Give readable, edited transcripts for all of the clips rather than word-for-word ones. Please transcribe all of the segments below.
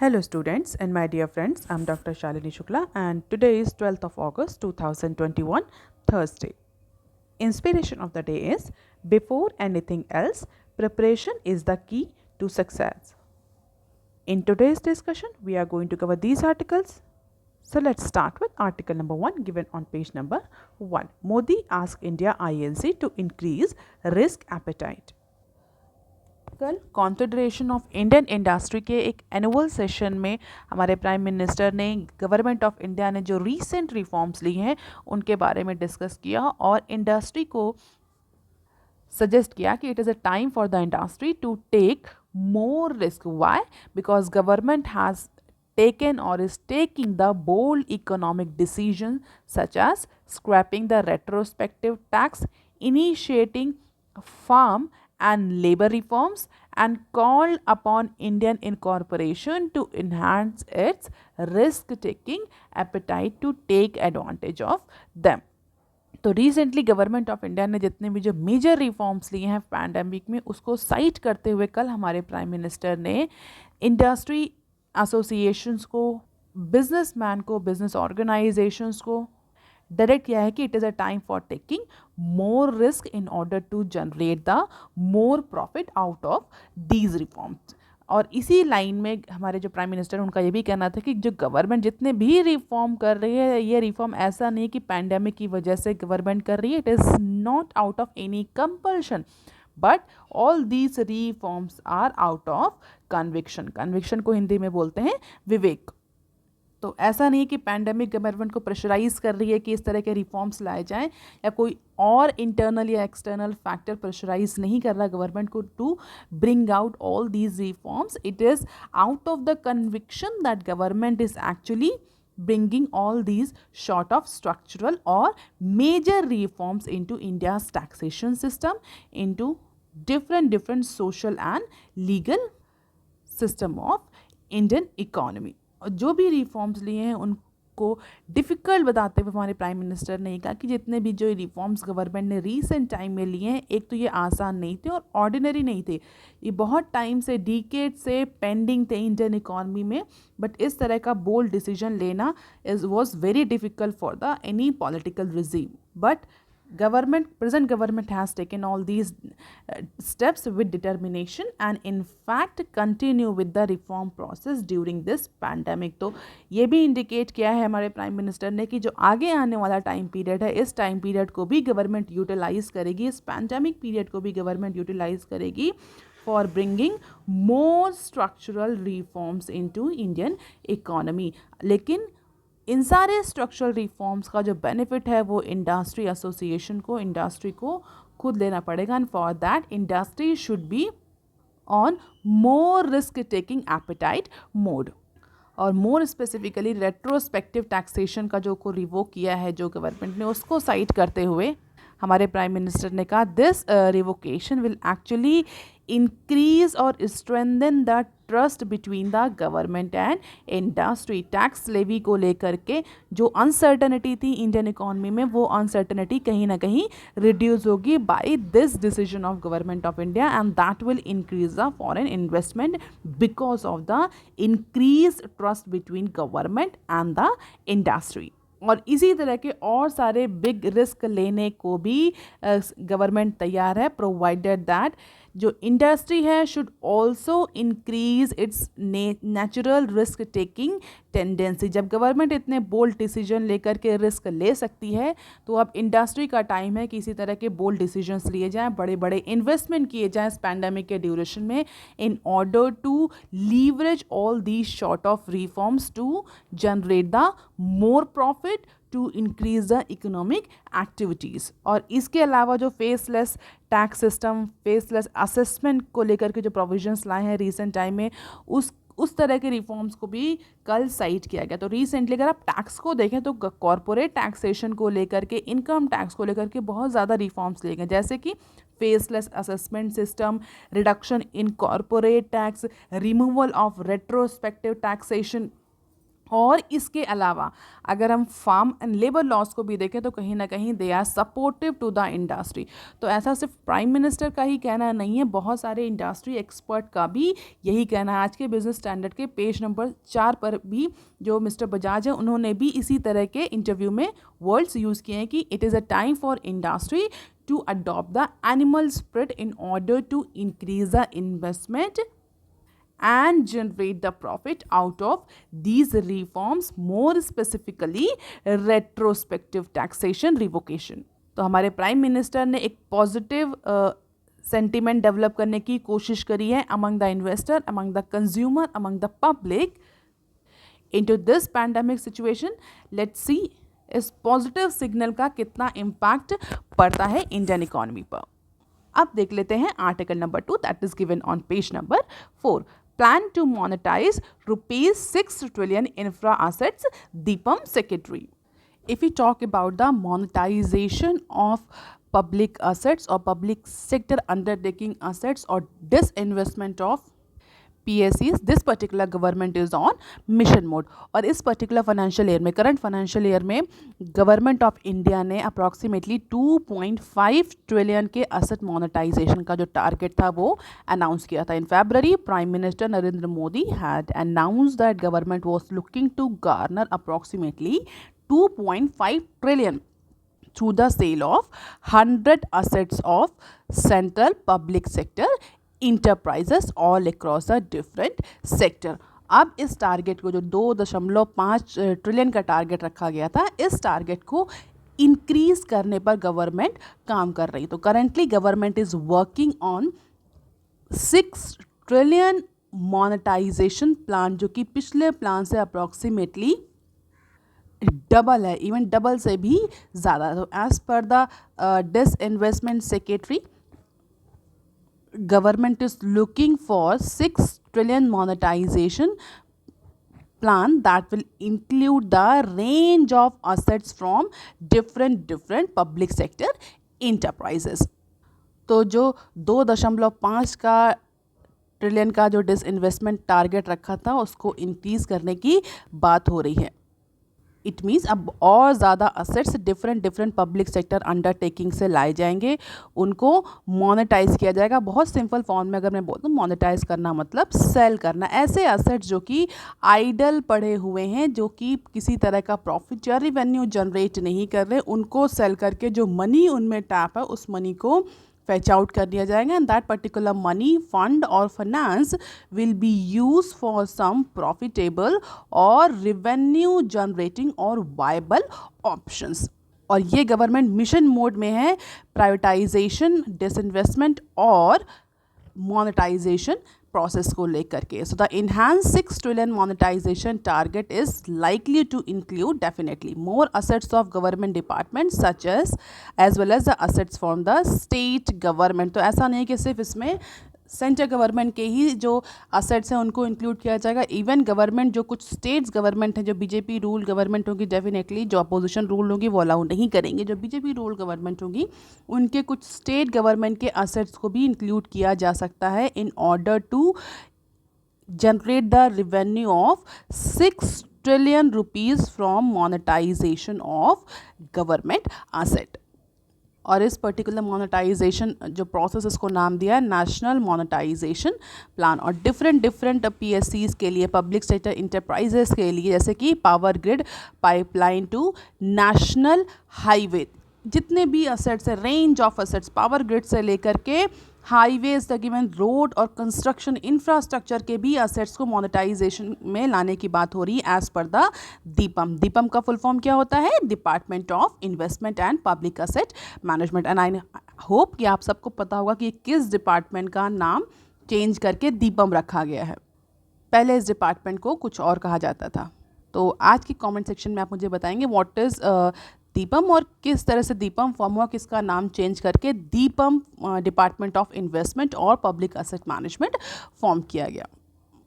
Hello students and my dear friends, I am Dr. Shalini Shukla and today is 12th of August 2021, Thursday. Inspiration of the day is, before anything else, preparation is the key to success. In today's discussion, we are going to cover these articles. So let's start with article number 1 given on page number 1. Modi asked India INC to increase risk appetite. कल confederation of Indian industry के एक annual session में हमारे prime minister ने government of India ने जो recent reforms ली हैं उनके बारे में डिस्कस किया और इंडस्ट्री को सजेस्ट किया कि it is a time for the industry to take more risk. Why? Because government has taken or is taking the bold economic decision such as scrapping the retrospective tax, initiating farm and labor reforms, and called upon Indian incorporation to enhance its risk-taking appetite to take advantage of them. तो recently government of India ने जितने भी जो major reforms लिए हैं pandemic में उसको site करते हुए कल हमारे प्राइम मिनिस्टर ने इंडस्ट्री एसोसिएशंस को, बिजनेसमैन को, बिजनेस ऑर्गेनाइजेशंस को डायरेक्ट किया है कि it is a time for taking more risk in order to generate the more profit out of these reforms. और इसी लाइन में हमारे जो प्राइम मिनिस्टर उनका ये भी कहना था कि जो गवर्नमेंट जितने भी रिफॉर्म कर रही है, ये रिफॉर्म ऐसा नहीं कि पैंडेमिक की वजह से गवर्नमेंट कर रही है. It is not out of any compulsion, but all these reforms are out of conviction. Conviction को हिंदी में बोलते हैं विवेक. तो ऐसा नहीं कि पैंडेमिक गवर्नमेंट को प्रेशराइज कर रही है कि इस तरह के रिफॉर्म्स लाए जाएं, या कोई और इंटरनल या एक्सटर्नल फैक्टर प्रेशराइज नहीं कर रहा गवर्नमेंट को to bring out all these reforms. It is out of the conviction that government is actually bringing all these sort of structural or major reforms into India's taxation system, into different social and legal system of Indian economy. और जो भी reforms लिए हैं उनको difficult बताते हुए हमारे prime minister ने कहा कि जितने भी जो रिफॉर्म्स गवर्नमेंट ने रीसेंट टाइम में लिए हैं, एक तो ये आसान नहीं थे और ऑर्डिनरी नहीं थे. ये बहुत टाइम से, डिकेड से पेंडिंग थे इंडियन इकॉनमी में. बट इस तरह का बोल्ड डिसीजन लेना was very difficult for the any political regime. But present government has taken all these steps with determination and in fact continue with the reform process during this pandemic. तो ये भी indicate किया है हमारे prime minister ने कि जो आगे आने वाला टाइम पीरियड है, इस टाइम पीरियड को भी गवर्नमेंट यूटिलाइज करेगी, इस पैंडेमिक पीरियड को भी गवर्नमेंट यूटिलाइज करेगी for bringing more structural reforms into Indian economy. लेकिन इन सारे स्ट्रक्चरल रिफॉर्म्स का जो बेनिफिट है वो इंडस्ट्री एसोसिएशन को, इंडस्ट्री को खुद लेना पड़ेगा. And for that industry should be on more risk taking appetite mode. और मोर स्पेसिफिकली रेट्रोस्पेक्टिव टैक्सेशन का जो को रिवोक किया है जो गवर्नमेंट ने, उसको साइट करते हुए हमारे प्राइम मिनिस्टर ने कहा this revocation will actually increase और strengthen the trust between the government and industry. Tax levy को लेकर के जो अनसर्टनिटी थी इंडियन इकॉनमी में, वो अनसर्टनिटी कहीं ना कहीं रिड्यूस होगी by this decision of government of India, and that will increase the foreign investment because of the increase trust between government and the industry. और इसी तरह के और सारे बिग रिस्क लेने को भी गवर्नमेंट तैयार है, प्रोवाइडेड दैट जो इंडस्ट्री है should also increase its natural risk taking tendency. जब गवर्नमेंट इतने बोल्ड डिसीजन लेकर के रिस्क ले सकती है, तो अब इंडस्ट्री का टाइम है कि इसी तरह के बोल्ड डिसीजंस लिए जाएं, बड़े बड़े इन्वेस्टमेंट किए जाएं इस पैंडेमिक के ड्यूरेशन में, in order to leverage all these short of reforms to generate the more profit, to increase the economic activities. और इसके अलावा जो faceless tax system, faceless assessment को लेकर के जो प्रोविजंस लाए हैं रिसेंट टाइम में, उस तरह के रिफॉर्म्स को भी कल साइट किया गया. तो रिसेंटली अगर आप टैक्स को देखें तो कॉरपोरेट टैक्सेशन को लेकर के, इनकम टैक्स को लेकर के बहुत ज़्यादा रिफॉर्म्स लिए गए, जैसे कि faceless assessment system, reduction in corporate tax, removal of retrospective taxation, और इसके अलावा अगर हम फार्म एंड लेबर लॉज को भी देखें तो कहीं ना कहीं they are supportive to the industry. तो ऐसा सिर्फ प्राइम मिनिस्टर का ही कहना नहीं है, बहुत सारे इंडस्ट्री एक्सपर्ट का भी यही कहना है। आज के बिजनेस स्टैंडर्ड के पेज नंबर 4 पर भी जो मिस्टर बजाज है उन्होंने भी इसी तरह के इंटरव्यू में वर्ड्स यूज़ किए हैं कि it is a time for industry to adopt the animal spirit in order to increase the investment and generate the profit out of these reforms, more specifically retrospective taxation revocation। तो हमारे prime minister ने एक positive sentiment develop करने की कोशिश करी है among the investor, among the consumer, among the public into this pandemic situation। Let's see इस पॉजिटिव सिग्नल का कितना इम्पैक्ट पड़ता है इंडियन इकोनॉमी पर। अब देख लेते हैं article number 2 that is given on page number 4। Plan to monetise ₹6 trillion infra assets, DIPAM secretary. If we talk about the monetization of public assets or public sector undertaking assets or disinvestment of PSEs, this particular government is on mission mode। और इस particular financial year में, current financial year में government of India ने approximately 2.5 trillion के asset monetisation का जो target था वो अनाउंस किया था। In February prime minister Narendra Modi had announce that government was looking to garner approximately 2.5 trillion through the sale of 100 assets of central public sector enterprises all across a different sector. अब इस target को जो 2.5 trillion का target रखा गया था, इस target को इंक्रीज करने पर गवर्नमेंट काम कर रही। तो currently government is working on 6 trillion monetisation plan, जो कि पिछले प्लान से अप्रॉक्सीमेटली डबल है, इवन डबल से भी ज़्यादा। तो as per the disinvestment secretary, government is looking for 6 trillion monetization plan that will include the range of assets from different public sector enterprises। तो जो 2.5 का ट्रिलियन का जो डिसइन्वेस्टमेंट टारगेट रखा था उसको इंक्रीज करने की बात हो रही है। इट मीन्स अब और ज़्यादा assets different public sector undertaking से लाए जाएंगे, उनको मोनेटाइज किया जाएगा। बहुत सिंपल फॉर्म में अगर मैं बोलूँ तो मोनेटाइज करना मतलब सेल करना। ऐसे असेट्स जो कि आइडल पड़े हुए हैं, जो कि किसी तरह का प्रॉफिट या रिवेन्यू जनरेट नहीं कर रहे, उनको सेल करके जो मनी उनमें टैप है उस मनी को फैच आउट कर दिया जाएगा। And that particular money, fund और finance will be use for some profitable और रिवेन्यू जनरेटिंग और वायबल ऑप्शंस। और ये गवर्नमेंट मिशन मोड में है प्राइवेटाइजेशन, डिसइन्वेस्टमेंट और मोनेटाइजेशन प्रोसेस को लेकर के। So the enhanced 6 trillion monetization target is likely to include definitely more assets of government departments such as well as the assets from the state government। तो ऐसा नहीं कि सिर्फ इसमें सेंट्रल गवर्नमेंट के ही जो असेट्स हैं उनको इंक्लूड किया जाएगा। इवन गवर्नमेंट जो कुछ स्टेट्स गवर्नमेंट हैं, जो बीजेपी रूल गवर्नमेंट होगी, डेफिनेटली जो अपोजिशन रूल होगी वो अलाउ नहीं करेंगे। जो बीजेपी रूल गवर्नमेंट होगी उनके कुछ स्टेट गवर्नमेंट के असेट्स को भी इंक्लूड किया जा सकता है in order to generate the revenue of 6 trillion rupees from monetisation of government asset. और इस पर्टिकुलर मोनेटाइजेशन जो प्रोसेस, इसको नाम दिया है नेशनल मोनेटाइजेशन प्लान। और डिफरेंट PSCs के लिए, पब्लिक सेक्टर इंटरप्राइजेस के लिए, जैसे कि power grid, pipeline to national highway, जितने भी असेट्स है, range of assets, power grid से लेकर के हाईवेज तक, इवन रोड और कंस्ट्रक्शन इंफ्रास्ट्रक्चर के भी असेट्स को मोनेटाइजेशन में लाने की बात हो रही है as per the Deepam. Deepam का फुल फॉर्म क्या होता है? Department of investment and public asset management. And I hope कि आप सबको पता होगा कि किस डिपार्टमेंट का नाम चेंज करके दीपम रखा गया है। पहले इस डिपार्टमेंट को कुछ और कहा जाता था। तो आज की कमेंट सेक्शन में आप मुझे बताएंगे व्हाट इज़ दीपम और किस तरह से दीपम फॉर्म हुआ, किसका नाम चेंज करके दीपम डिपार्टमेंट ऑफ इन्वेस्टमेंट और पब्लिक असेट मैनेजमेंट फॉर्म किया गया।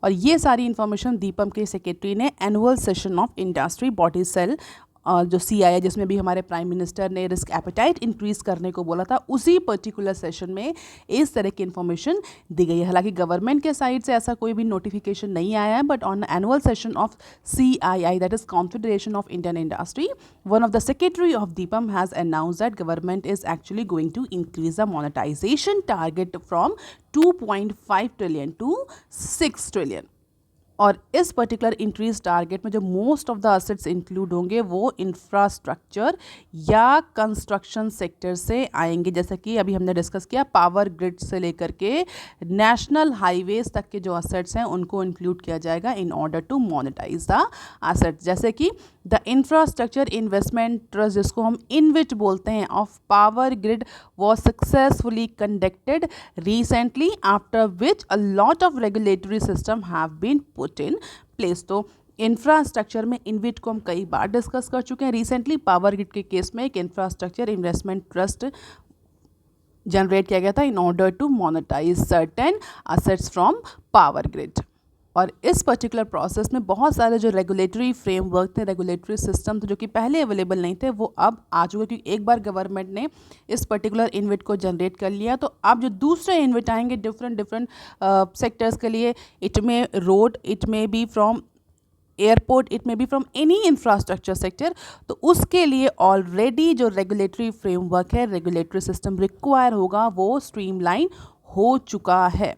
और ये सारी इन्फॉर्मेशन दीपम के सेक्रेटरी ने annual session of industry body सेल जो CII जिसमें भी हमारे प्राइम मिनिस्टर ने रिस्क एपेटाइट इंक्रीज करने को बोला था, उसी पर्टिकुलर सेशन में इस तरह की इन्फॉर्मेशन दी गई है। हालांकि गवर्नमेंट के साइड से ऐसा कोई भी नोटिफिकेशन नहीं आया है, but on annual session of CII, that is confederation of Indian industry, one of the secretary of DIPAM has announce that government is actually going to increase the monetisation target from 2.5 trillion to 6 trillion. और इस particular increase target में जो most of the assets include होंगे वो infrastructure या construction sector से आएंगे। जैसे कि अभी हमने डिस्कस किया, पावर ग्रिड से लेकर के नेशनल हाईवेज तक के जो असेट्स हैं उनको इंक्लूड किया जाएगा in order to monetise the assets. जैसे कि द इंफ्रास्ट्रक्चर इन्वेस्टमेंट ट्रस्ट, जिसको हम इनविट बोलते हैं, of power grid was successfully conducted recently, after which a lot of regulatory system have been put in place. तो infrastructure में InvIT को हम कई बार डिस्कस कर चुके हैं। रिसेंटली पावर ग्रिड के केस में एक इंफ्रास्ट्रक्चर इन्वेस्टमेंट ट्रस्ट जनरेट किया गया था in order to monetise certain assets from power grid. और इस पर्टिकुलर प्रोसेस में बहुत सारे जो रेगुलेटरी फ्रेमवर्क थे, रेगुलेटरी सिस्टम थे, जो कि पहले अवेलेबल नहीं थे, वो अब आ चुके, क्योंकि एक बार गवर्नमेंट ने इस पर्टिकुलर इनविट को जनरेट कर लिया। तो अब जो दूसरे इनविट आएंगे डिफरेंट सेक्टर्स के लिए, it may road, it may be from airport, it may be from any infrastructure sector, तो उसके लिए ऑलरेडी जो रेगुलेटरी फ्रेमवर्क है, रेगुलेटरी सिस्टम रिक्वायर होगा, वो स्ट्रीमलाइन हो चुका है।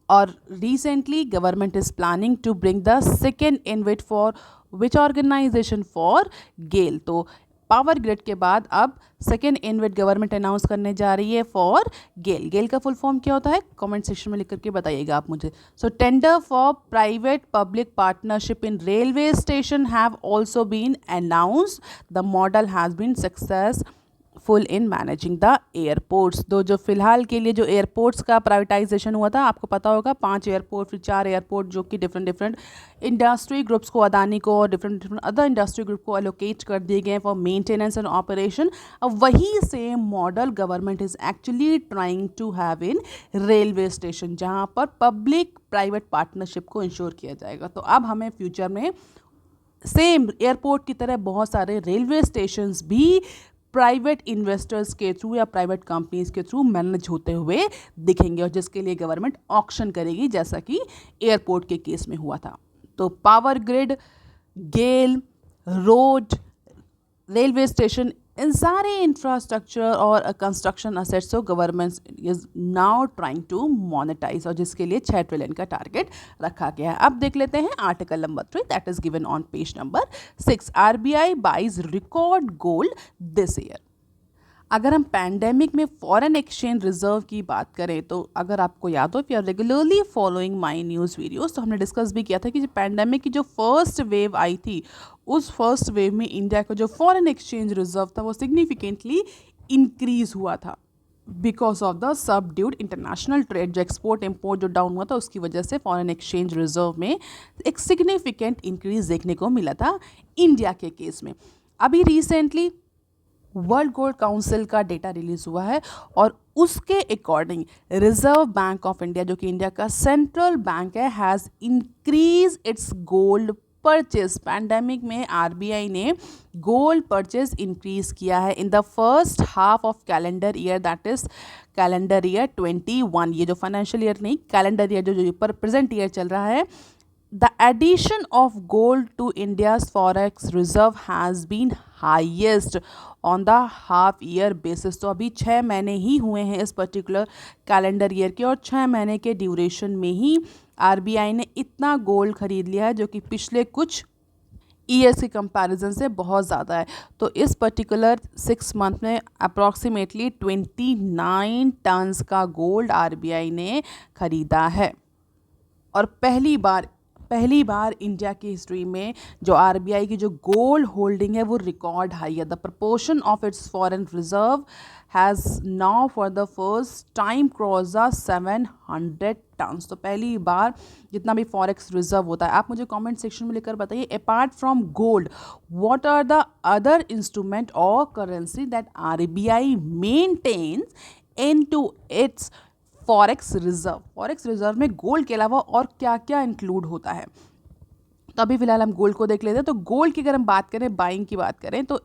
और recently government is planning to bring the second InvIT for which organisation, for GAIL. तो पावर ग्रिड के बाद अब सेकेंड इनविट गवर्नमेंट अनाउंस करने जा रही है फॉर गेल। गेल का फुल फॉर्म क्या होता है, कमेंट सेक्शन में लिख करके बताइएगा आप मुझे। So tender for private public partnership in railway station have also been announced. The model has been successful in managing the airports. दो जो फिलहाल के लिए जो एयरपोर्ट्स का प्राइवेटाइजेशन हुआ था, आपको पता होगा 5 एयरपोर्ट, फिर 4 एयरपोर्ट जो कि डिफरेंट इंडस्ट्री ग्रुप्स को, अदानी को और डिफरेंट अदर इंडस्ट्री ग्रुप को एलोकेट कर दिए गए फॉर मेंटेनेंस एंड ऑपरेशन। अब वही same model government is actually trying to have in railway station, जहाँ पर पब्लिक प्राइवेट पार्टनरशिप को इंश्योर किया जाएगा। तो अब हमें फ्यूचर में सेम एयरपोर्ट की तरह बहुत सारे रेलवे स्टेशंस भी प्राइवेट इन्वेस्टर्स के थ्रू या प्राइवेट कंपनीज के थ्रू मैनेज होते हुए दिखेंगे, और जिसके लिए गवर्नमेंट ऑक्शन करेगी, जैसा कि एयरपोर्ट के केस में हुआ था। तो power grid, GAIL, road, railway station, इन सारे इंफ्रास्ट्रक्चर और कंस्ट्रक्शन असेट्स को government is now trying to monetise, और जिसके लिए 6 ट्रिलियन का टारगेट रखा गया है। अब देख लेते हैं article number 3, that is given on page number 6। RBI buys record gold this year. अगर हम पैंडेमिक में फॉरेन एक्सचेंज रिजर्व की बात करें, तो अगर आपको याद हो, if you are regularly following my news videos, तो हमने डिस्कस भी किया था कि जो पैंडेमिक की जो फर्स्ट वेव आई थी, उस फर्स्ट वेव में इंडिया का जो फॉरेन एक्सचेंज रिजर्व था वो सिग्निफिकेंटली इंक्रीज हुआ था because of the subdued international trade. जो एक्सपोर्ट इम्पोर्ट जो डाउन हुआ था, उसकी वजह से फॉरेन एक्सचेंज रिजर्व में एक सिग्निफिकेंट इंक्रीज देखने को मिला था इंडिया के केस में। अभी रिसेंटली वर्ल्ड गोल्ड काउंसिल का डेटा रिलीज हुआ है, और उसके according reserve bank of India, जो कि इंडिया का सेंट्रल बैंक है, has increase its gold purchase. Pandemic में RBI ने गोल्ड परचेज इंक्रीज किया है in the first half of calendar year, that is calendar year 21। ये जो फाइनेंशियल ईयर नहीं, कैलेंडर ईयर जो पर प्रेजेंट ईयर चल रहा है। The addition of gold to India's forex reserve has been highest on the half year basis। तो अभी 6 महीने ही हुए हैं इस पर्टिकुलर कैलेंडर ईयर के, और 6 महीने के ड्यूरेशन में ही RBI ने इतना गोल्ड खरीद लिया है, जो कि पिछले कुछ ईयर्स के कंपैरिजन से बहुत ज़्यादा है। तो इस पर्टिकुलर 6 मंथ में अप्रॉक्सीमेटली 29 टन्स का गोल्ड RBI ने खरीदा है, और पहली बार इंडिया की हिस्ट्री में जो RBI की जो गोल्ड होल्डिंग है वो रिकॉर्ड हाई है। The proportion of its foreign reserve has now for the first time cross the 700 tons. तो पहली बार जितना भी फॉरेक्स रिजर्व होता है, आप मुझे कमेंट सेक्शन में लिखकर बताइए, apart from gold what are the other instrument और currency that RBI maintains into its forex reserve. Forex reserve में गोल्ड के अलावा और क्या क्या इंक्लूड होता है। तो अभी फ़िलहाल हम गोल्ड को देख लेते हैं। तो गोल्ड की अगर हम बात करें, बाइंग की बात करें, तो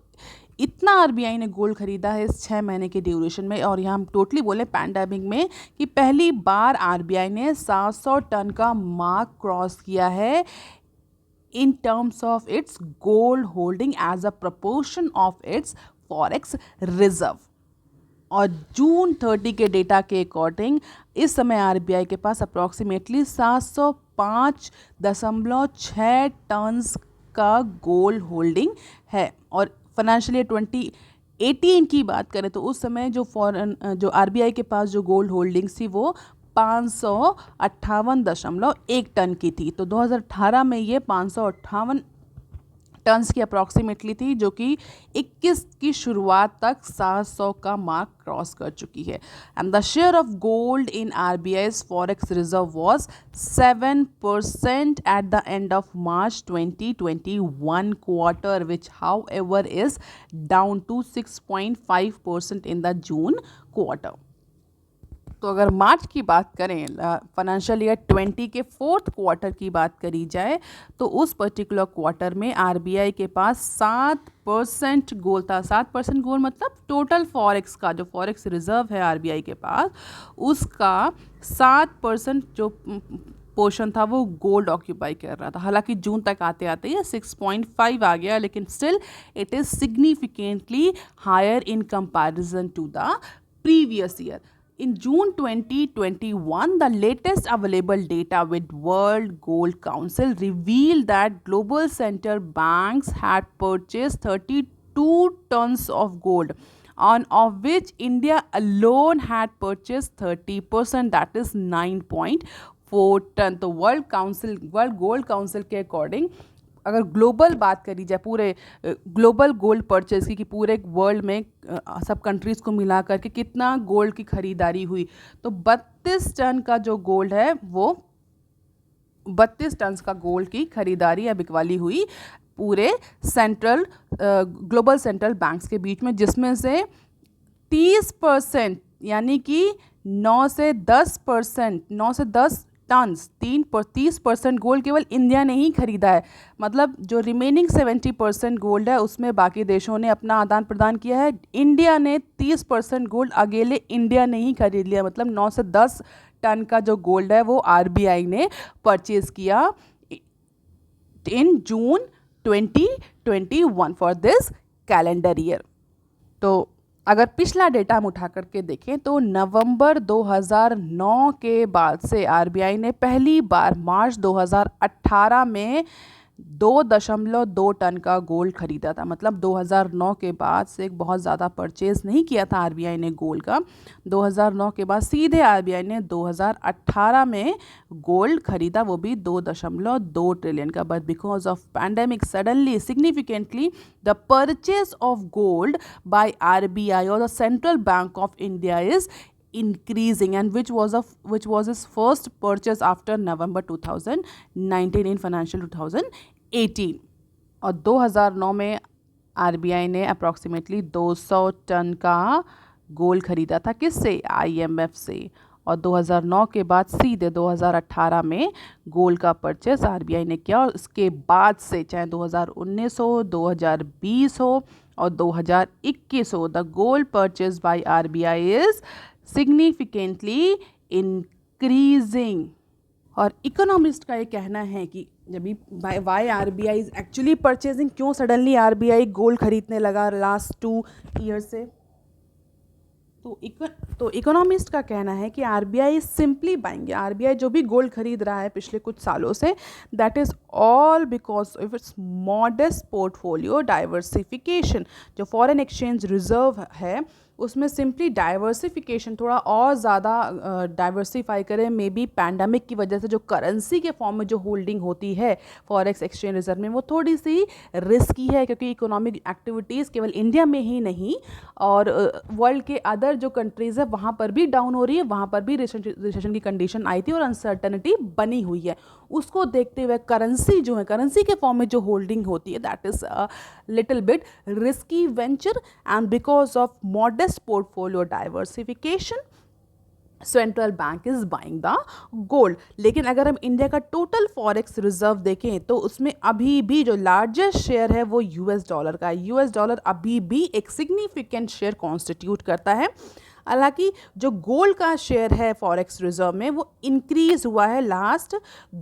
इतना आरबीआई ने गोल्ड खरीदा है इस 6 महीने के ड्यूरेशन में, और यहाँ हम टोटली बोले पैंडेमिक में कि पहली बार आरबीआई ने 700 टन का मार्क क्रॉस किया है in terms of its gold holding as a proportion of its forex reserve। और जून 30 के डेटा के अकॉर्डिंग इस समय आरबीआई के पास अप्रॉक्सीमेटली 705.6 टन्स का गोल्ड होल्डिंग है। और फाइनेंशियल ईयर 2018 की बात करें तो उस समय जो आरबीआई के पास जो गोल्ड होल्डिंग्स थी वो 558.1 टन की थी। तो 2018 में ये 558 टन्स की अप्रॉक्सीमेटली थी, जो कि 21 की शुरुआत तक 700 का मार्क क्रॉस कर चुकी है। And the share of gold in RBI's forex reserve was 7% at the end of March 2021 quarter, which however is down to 6.5% in the June quarter. तो अगर मार्च की बात करें, फाइनेंशियल ईयर 20 के फोर्थ क्वार्टर की बात करी जाए, तो उस पर्टिकुलर क्वार्टर में आरबीआई के पास 7% गोल्ड था। 7% गोल्ड मतलब टोटल फॉरेक्स का, जो फॉरेक्स रिजर्व है आरबीआई के पास, उसका 7% जो पोर्शन था वो गोल्ड ऑक्यूपाई कर रहा था। हालांकि जून तक आते आते ये 6.5 आ गया, लेकिन still it is significantly higher in comparison to the previous year. In June 2021, the latest available data with World Gold Council revealed that global central banks had purchased 32 tons of gold, of which India alone had purchased 30%, that is 9.4 ton. तो world gold council के according अगर global बात करी जाए, पूरे global gold purchase की, कि पूरे वर्ल्ड में सब कंट्रीज़ को मिला करके कितना गोल्ड की खरीदारी हुई, तो 32 टन का जो गोल्ड है वो 32 टन का गोल्ड की खरीदारी या बिकवाली हुई पूरे ग्लोबल सेंट्रल बैंक्स के बीच में, जिसमें से 30% यानी कि 9 से 10 टन्स 30% गोल्ड केवल इंडिया ने ही खरीदा है। मतलब जो रिमेनिंग 70% गोल्ड है उसमें बाकी देशों ने अपना आदान प्रदान किया है। इंडिया ने 30% गोल्ड अकेले इंडिया ने ही खरीद लिया। मतलब 9 से 10 टन का जो गोल्ड है वो आरबीआई ने परचेज किया इन जून 2021 फॉर दिस कैलेंडर ईयर। तो अगर पिछला डेटा हम उठा करके देखें तो नवंबर 2009 के बाद से आरबीआई ने पहली बार मार्च 2018 में 2.2 टन का गोल्ड खरीदा था। मतलब 2009 के बाद से एक बहुत ज़्यादा परचेज़ नहीं किया था आरबीआई ने गोल्ड का। 2009 के बाद सीधे आरबीआई ने 2018 में गोल्ड खरीदा, वो भी 2.2 ट्रिलियन का। But because of pandemic suddenly significantly the purchase of gold by RBI और the central bank of India is increasing, and which was his first purchase after November 2019 in financial 2018। और 2009 में RBI ने approximately 200 ton का gold खरीदा था। किससे? IMF से। और 2009 के बाद सीधे 2018 में गोल्ड का परचेस आरबीआई ने किया। और इसके बाद से चाहे 2019 हो, 2020 हो और 2021 हो, the gold purchase by RBI is significantly increasing. और इकोनॉमिस्ट का ये कहना है कि जब why RBI is actually purchasing, क्यों सडनली आरबीआई गोल्ड खरीदने लगा लास्ट 2 ईयर से, तो इकोनॉमिस्ट का कहना है कि आरबीआई सिंपली बाइंग, आरबीआई जो भी गोल्ड खरीद रहा है पिछले कुछ सालों से, that is all because of its modest portfolio diversification. जो फॉरेन एक्सचेंज रिजर्व है उसमें सिंपली डाइवर्सिफिकेशन, थोड़ा और ज़्यादा डाइवर्सिफाई करें। मे बी पैंडमिक की वजह से जो करेंसी के फॉर्म में जो होल्डिंग होती है फॉरेक्स एक्सचेंज रिजर्व में, वो थोड़ी सी रिस्की है, क्योंकि इकोनॉमिक एक्टिविटीज़ केवल इंडिया में ही नहीं और वर्ल्ड के अदर जो कंट्रीज़ है वहाँ पर भी डाउन हो रही है, वहाँ पर भी रिसेशन की कंडीशन आई थी और अनसर्टनिटी बनी हुई है। उसको देखते हुए करेंसी जो है, करेंसी के फॉर्म में जो होल्डिंग होती है, that is little bit risky venture. And because of modest portfolio diversification, central bank is buying the gold. लेकिन अगर हम इंडिया का टोटल फॉरेक्स रिजर्व देखें तो उसमें अभी भी जो लार्जेस्ट शेयर है वो यूएस डॉलर का है। यूएस डॉलर अभी भी एक सिग्निफिकेंट शेयर कॉन्स्टिट्यूट करता है। हालांकि जो गोल्ड का शेयर है फॉरेक्स रिजर्व में वो इंक्रीज हुआ है लास्ट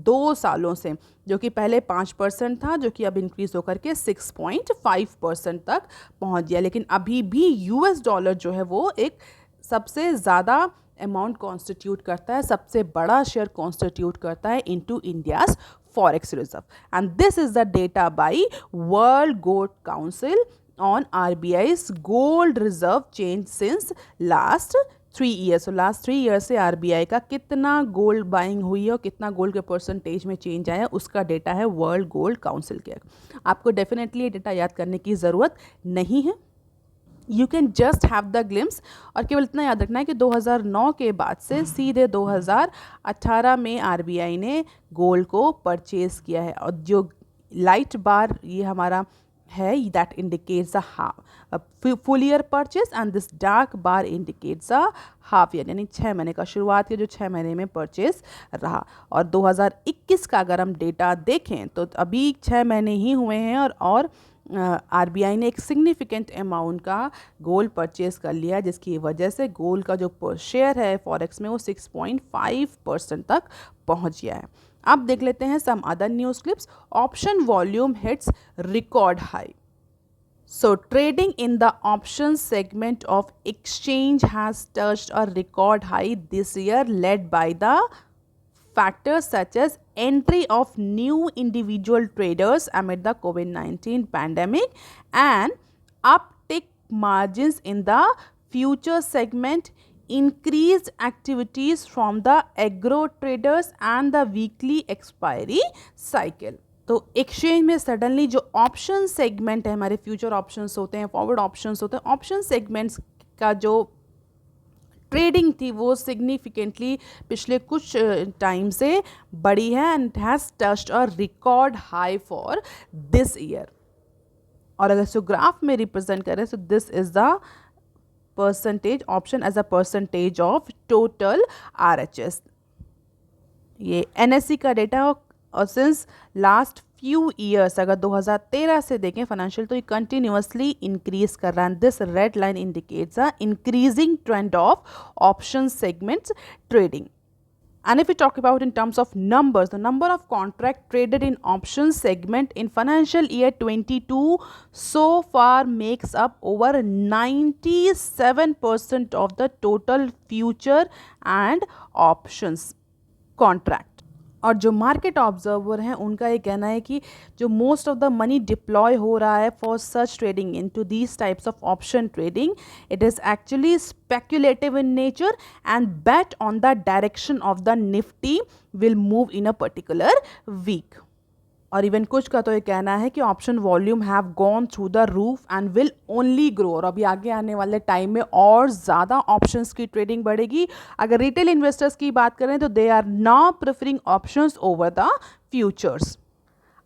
2 सालों से, जो कि पहले 5% था, जो कि अब इंक्रीज होकर के 6.5% तक पहुंच गया। लेकिन अभी भी यूएस डॉलर जो है वो एक सबसे ज़्यादा अमाउंट कॉन्स्टिट्यूट करता है, सबसे बड़ा शेयर कॉन्स्टिट्यूट करता है into India's forex reserve. And this is the data bye world gold council on RBI's gold reserve change since last 3 years. तो लास्ट 3 ईयर से आरबीआई का कितना गोल्ड बाइंग हुई है और कितना गोल्ड के परसेंटेज में चेंज आया, उसका डेटा है वर्ल्ड गोल्ड काउंसिल के। आपको डेफिनेटली ये डेटा याद करने की ज़रूरत नहीं है, you can just have the glimpse. और केवल इतना याद रखना है कि 2009 के बाद से सीधे 2018 में आरबीआई ने गोल्ड को परचेज किया है। और जो लाइट बार ये हमारा है, that indicates a full year purchase, and this dark bar indicates a half year, यानी 6 महीने का शुरुआत के जो 6 महीने में परचेज रहा। और 2021 का अगर हम डेटा देखें तो अभी 6 महीने ही हुए हैं और आरबीआई ने एक सिग्निफिकेंट अमाउंट का गोल्ड परचेज कर लिया, जिसकी वजह से गोल्ड का जो शेयर है फॉरेक्स में वो 6.5% तक पहुंच गया है। अब देख लेते हैं some other news clips. Option volume hits record high. So trading in the options segment of exchange has touched a record high this year, led by the factors such as entry of new individual traders amid the COVID-19 pandemic and uptick margins in the future segment, increased activities from the agro traders and the weekly expiry cycle। तो exchange में suddenly जो option segment है, हमारे future options होते हैं, forward options होते हैं, option segments का जो ट्रेडिंग थी वो सिग्निफिकेंटली पिछले कुछ टाइम से बढ़ी है and it has touched a record high for this year. और अगर इसको ग्राफ में रिप्रेजेंट करें तो this is the percentage option as a percentage of total RHS. ये एनएससी का डेटा और सिंस लास्ट फ्यू ईयर्स अगर 2013 से देखें फाइनेंशियल तो ये कंटिन्यूसली इंक्रीज कर रहा है। This red line indicates a increasing trend of option segments trading. And if we talk about in terms of numbers, the number of contract traded in options segment in financial year 22 so far makes up over 97% of the total future and options contract। और जो market observer हैं उनका ये कहना है कि जो most of the money deploy हो रहा है for such trading into these types of option trading, it is actually speculative in nature and bet on the direction of the Nifty will move in a particular week. और even कुछ का तो ये कहना है कि option volume have gone through the roof and will only grow. और अभी आगे आने वाले टाइम में और ज़्यादा ऑप्शंस की ट्रेडिंग बढ़ेगी। अगर रिटेल इन्वेस्टर्स की बात करें तो they are now preferring options over the futures.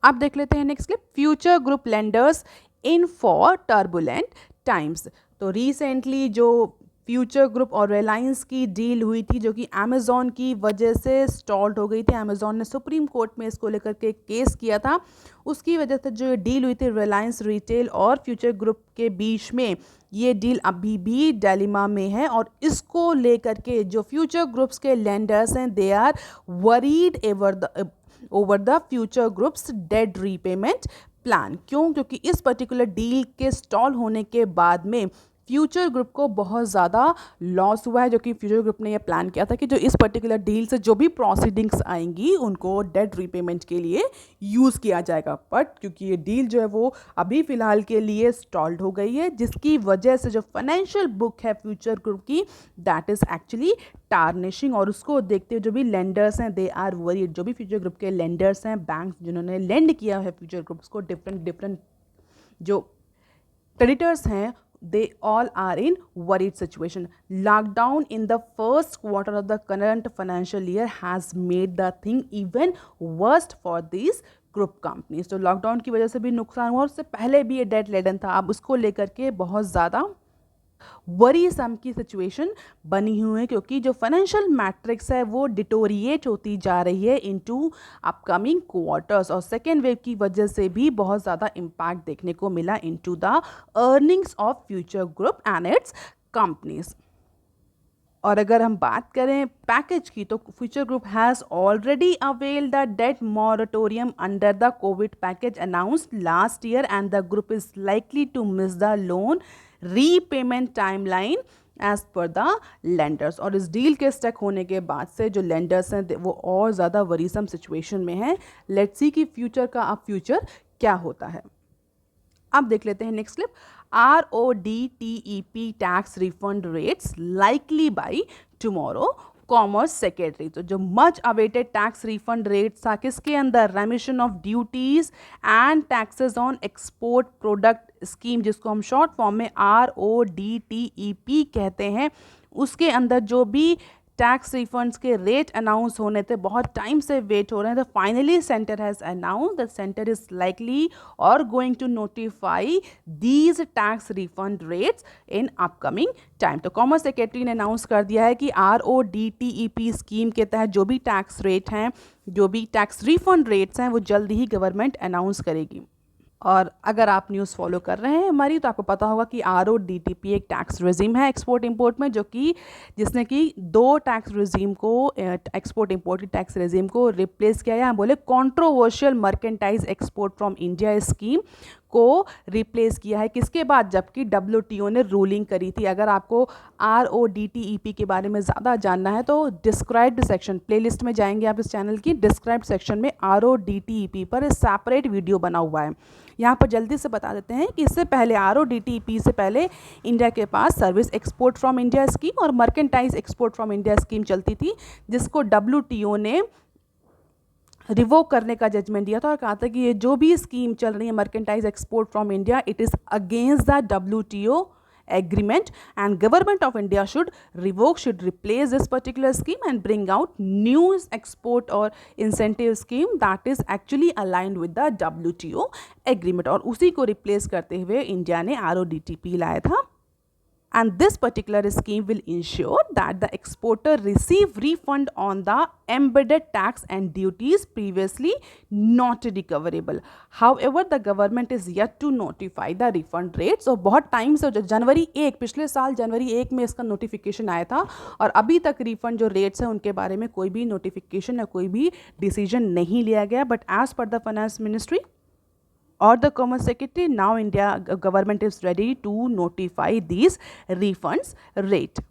अब देख लेते हैं next clip. Future Group lenders in for turbulent times. तो रिसेंटली जो फ्यूचर ग्रुप और रिलायंस की डील हुई थी जो कि अमेज़ॉन की वजह से स्टॉल्ड हो गई थी, अमेज़ॉन ने सुप्रीम कोर्ट में इसको लेकर के केस किया था, उसकी वजह से जो डील हुई थी रिलायंस रिटेल और फ्यूचर ग्रुप के बीच में, ये डील अभी भी डायलेमा में है। और इसको लेकर के जो फ्यूचर ग्रुप्स के लेंडर्स हैं they are worried over the Future group's debt repayment plan. क्यों? क्योंकि इस पर्टिकुलर डील के स्टॉल होने के बाद में फ्यूचर ग्रुप को बहुत ज़्यादा लॉस हुआ है, जो कि फ्यूचर ग्रुप ने यह प्लान किया था कि जो इस पर्टिकुलर डील से जो भी प्रोसीडिंग्स आएंगी उनको डेट रीपेमेंट के लिए यूज़ किया जाएगा। बट क्योंकि ये डील जो है वो अभी फ़िलहाल के लिए स्टॉल्ड हो गई है, जिसकी वजह से जो फाइनेंशियल बुक है फ्यूचर ग्रुप की दैट इज़ एक्चुअली टार्निशिंग। और उसको देखते हुए जो भी लेंडर्स हैं दे आर वरीड, जो भी फ्यूचर ग्रुप के लेंडर्स हैं, बैंक जिन्होंने लेंड किया है फ्यूचर ग्रुप्स को, डिफरेंट जो क्रेडिटर्स हैं, they all are in worried situation. Lockdown in the first quarter of the current financial year has made the thing even worse for these group companies. तो lockdown की वजह से भी नुकसान हुआ और उससे पहले भी ये डेट लेडन था, अब उसको लेकर के बहुत ज़्यादा वरी सम की सिचुएशन बनी हुई है, क्योंकि जो फाइनेंशियल मैट्रिक्स है वो डिटोरिएट होती जा रही है इनटू अपकमिंग क्वार्टर्स, और सेकेंड वेव की वजह से भी बहुत ज़्यादा इम्पैक्ट देखने को मिला into the earnings of Future Group and its companies. और अगर हम बात करें पैकेज की, तो Future Group has already availed the debt moratorium under the covid package announced last year and the group is likely to miss the loan repayment timeline as per the lenders. और इस deal के स्टक होने के बाद से जो लेंडर्स हैं वो और ज़्यादा वरीसम सिचुएशन में हैं। लेट्स सी कि फ्यूचर का अब फ्यूचर क्या होता है। अब देख लेते हैं next clip. RODTEP tax refund rates likely by tomorrow, commerce secretary. तो जो much awaited tax refund rates था किसके अंदर, रेमिशन of duties and taxes on export product scheme, जिसको हम शॉर्ट फॉर्म में RODTEP कहते हैं, उसके अंदर जो भी टैक्स रिफंड्स के रेट अनाउंस होने थे, बहुत टाइम से वेट हो रहे हैं, तो finally centre has announce that centre is likely और going to notify these tax refund rates in upcoming time. तो कॉमर्स सेक्रेटरी ने अनाउंस कर दिया है कि RODTEP स्कीम के तहत जो भी टैक्स रेट हैं, जो भी टैक्स रिफंड रेट्स हैं, वो जल्द ही गवर्नमेंट अनाउंस करेगी। और अगर आप न्यूज़ फॉलो कर रहे हैं हमारी, तो आपको पता होगा कि RODTEP एक टैक्स रेजिम है एक्सपोर्ट इंपोर्ट में, जो कि जिसने कि दो टैक्स रेजिम को, एक्सपोर्ट इंपोर्ट की टैक्स रेजिम को रिप्लेस किया है। हम बोले controversial merchandise export from India scheme को रिप्लेस किया है, किसके बाद, जबकि WTO ने रूलिंग करी थी। अगर आपको RODTEP के बारे में ज़्यादा जानना है तो डिस्क्राइब्ड सेक्शन, प्लेलिस्ट में जाएंगे आप इस चैनल की, डिस्क्राइब्ड सेक्शन में RODTEP पर सेपरेट वीडियो बना हुआ है। यहाँ पर जल्दी से बता देते हैं कि इससे पहले RODTEP से पहले इंडिया के पास service export from India scheme और merchandise export from India scheme चलती थी, जिसको WTO ने रिवोक करने का जजमेंट दिया था और कहा था कि ये जो भी स्कीम चल रही है merchandise export from India, it is against the WTO agreement, and government of India should revoke, should replace this particular scheme and bring out new export or incentive scheme that is actually aligned with the WTO agreement। और उसी को replace करते हुए India ने RODTEP लाया था। And this particular scheme will ensure that the exporter receive refund on the embedded tax and duties previously not recoverable. However, the government is yet to notify the refund rates। और बहुत time से, जनवरी 1, पिछले साल जनवरी 1 में इसका notification आया था और अभी तक रिफंड जो रेट्स हैं उनके बारे में कोई भी नोटिफिकेशन या कोई भी डिसीजन नहीं लिया गया। But as per the finance ministry or the Commerce Secretary, now India government is ready to notify these refunds rate।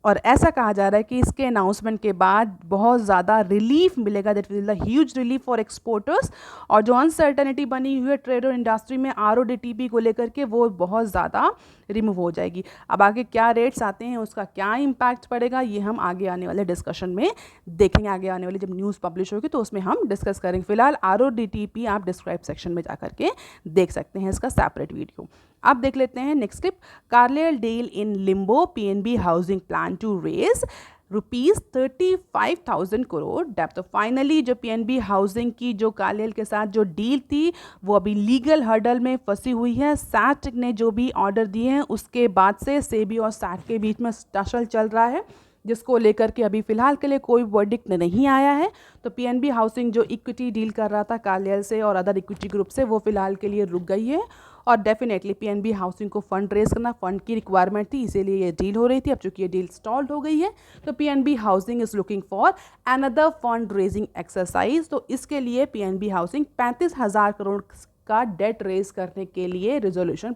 और ऐसा कहा जा रहा है कि इसके अनाउंसमेंट के बाद बहुत ज़्यादा रिलीफ मिलेगा, that will the huge relief for exporters. और जो अनसर्टनिटी बनी हुई है ट्रेड और इंडस्ट्री में RODTEP को लेकर के, वो बहुत ज़्यादा रिमूव हो जाएगी। अब आगे क्या रेट्स आते हैं, उसका क्या इम्पैक्ट पड़ेगा, ये हम आगे आने वाले डिस्कशन में देखेंगे। आगे आने वाली जब न्यूज़ पब्लिश होगी तो उसमें हम डिस्कस करेंगे। फिलहाल RODTEP आप डिस्क्राइब सेक्शन में जा करके देख सकते हैं इसका सेपरेट वीडियो। अब देख लेते हैं next clip. Carlyle deal in limbo, PNB housing plan to raise ₹35,000 crore depth. तो फाइनली जो PNB हाउसिंग की जो कार्लियल के साथ जो डील थी वो अभी लीगल हर्डल में फंसी हुई है। सैट ने जो भी ऑर्डर दिए हैं उसके बाद से सेबी और सैट के बीच में टसल चल रहा है, जिसको लेकर के अभी फ़िलहाल के लिए कोई वर्डिक्ट नहीं आया है। तो PNB हाउसिंग जो इक्विटी डील कर रहा था कार्लियल से और अदर इक्विटी ग्रुप से, वो फ़िलहाल के लिए रुक गई है। और डेफिनेटली PNB हाउसिंग को फंड रेज करना, फंड की रिक्वायरमेंट थी, इसीलिए ये डील हो रही थी। अब चूंकि ये डील स्टॉल्ड हो गई है तो PNB housing is looking for another fund raising exercise. तो इसके लिए PNB हाउसिंग 35,000 करोड़ का डेट रेज करने के लिए रिजोल्यूशन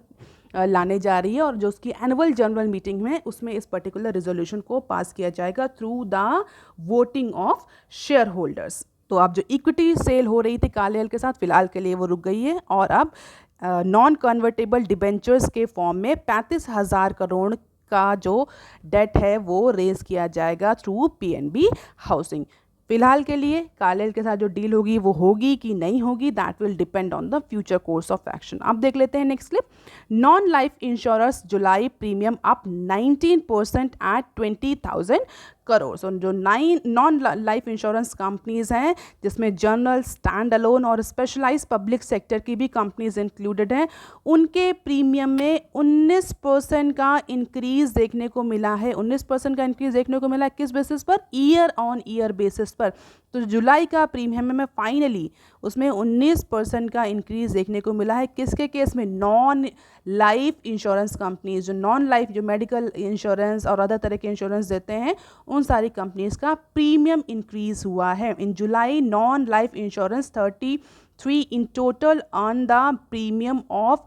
लाने जा रही है, और जो उसकी एनुअल जनरल मीटिंग में उसमें इस पर्टिकुलर रिजोल्यूशन को पास किया जाएगा through the voting of share holders. तो अब जो इक्विटी सेल हो रही थी कार्लियल के साथ, फिलहाल के लिए वो रुक गई है और अब नॉन कन्वर्टेबल डिबेंचर्स के फॉर्म में 35,000 करोड़ का जो डेट है वो रेज किया जाएगा थ्रू PNB हाउसिंग। फिलहाल के लिए कार्लियल के साथ जो डील होगी वो होगी कि नहीं होगी, that will depend on the future course of action. अब देख लेते हैं next clip. Non life insurance July premium up 19% at 20,000 crore. So जो 9 नॉन लाइफ इंश्योरेंस कंपनीज़ हैं जिसमें जनरल, स्टैंड अलोन और स्पेशलाइज पब्लिक सेक्टर की भी कंपनीज इंक्लूडेड हैं, उनके प्रीमियम में 19% का इंक्रीज़ देखने को मिला है। 19% का इंक्रीज़ देखने को मिला है किस बेसिस पर? ईयर ऑन ईयर बेसिस पर। तो जुलाई का प्रीमियम में फाइनली उसमें 19% का इंक्रीज़ देखने को मिला है। किसके केस में? नॉन लाइफ इंश्योरेंस कंपनीज, जो नॉन लाइफ, जो मेडिकल इंश्योरेंस और अदर तरह के इंश्योरेंस देते हैं, उन सारी कंपनीज का प्रीमियम इंक्रीज़ हुआ है। In July non life insurance 33 in total earn the premium of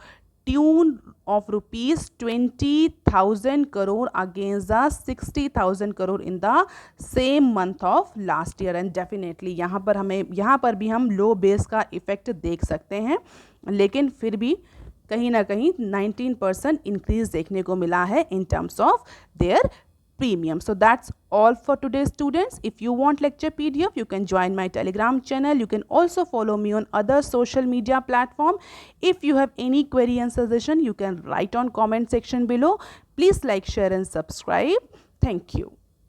tune of rupees 20,000 crore against the 60,000 crore in the same month of last year. And definitely यहाँ पर भी हम लो बेस का effect देख सकते हैं, लेकिन फिर भी कहीं ना कहीं 19% इंक्रीज देखने को मिला है in terms of their premium. So that's all for today, students. If you want lecture PDF, you can join my Telegram channel. You can also follow me on other social media platform. If you have any query and suggestion, you can write on comment section below. Please like, share and subscribe. Thank you.